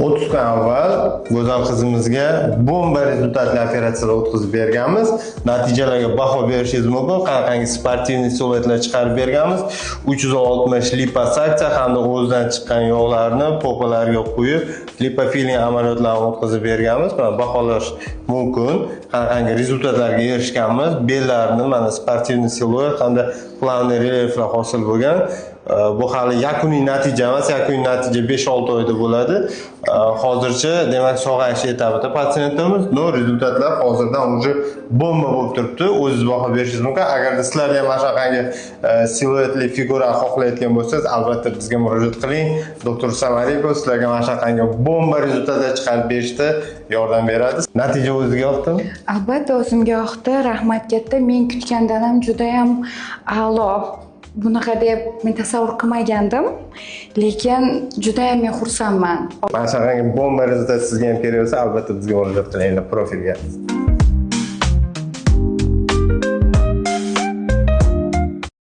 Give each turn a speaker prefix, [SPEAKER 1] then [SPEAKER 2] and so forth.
[SPEAKER 1] 30 kun avval go'zal qizimizga bomba rezultatli operatsiyalar o'tkazib berganmiz. Natijalarga baho berishingiz mumkin. Qanaqangi sportivniy siluetlar chiqarib berganmiz. 360 liposaksiya hamda o'zidan chiqqan yog'larni popalarga qo'yib, lipofiling amaliyotlarni o'tkazib berganmiz. Mana baholash mumkin. Qanaqangi rezultatlarga erishganmiz. Bellarni mana sportivniy siluet hamda planli relyeflar hosil bo'lgan. Bu hali yakuniy natija emas, yakuniy natija 5-6 oyda bo'ladi. Hozircha demak sog'ayish etapida patsientimiz, no rezultatlar hozirdan уже bomba bo'lib turibdi. O'zingiz baho berishingiz mumkin. Agarda sizlar ham mana shunaqangi siluetli figura xohlayotgan bo'lsangiz, albatta bizga murojaat qiling. Doktor Samarikov sizlarga mana shunaqangi bomba rezultatlar chiqarib berishda yordam beradi. Natija o'zingizga yoqdimi?
[SPEAKER 2] Albatta o'zimga yoqdi. Rahmat katta. Men kutgandan ham juda ham a'lo. Bunaqa deb men tasavvur qilmagandim, lekin juda ham men xursandman.
[SPEAKER 1] Mana shunaqangi bomba rezultat sizga ham kerak bo'lsa, albatta bizga murojaat qilinglar profilga.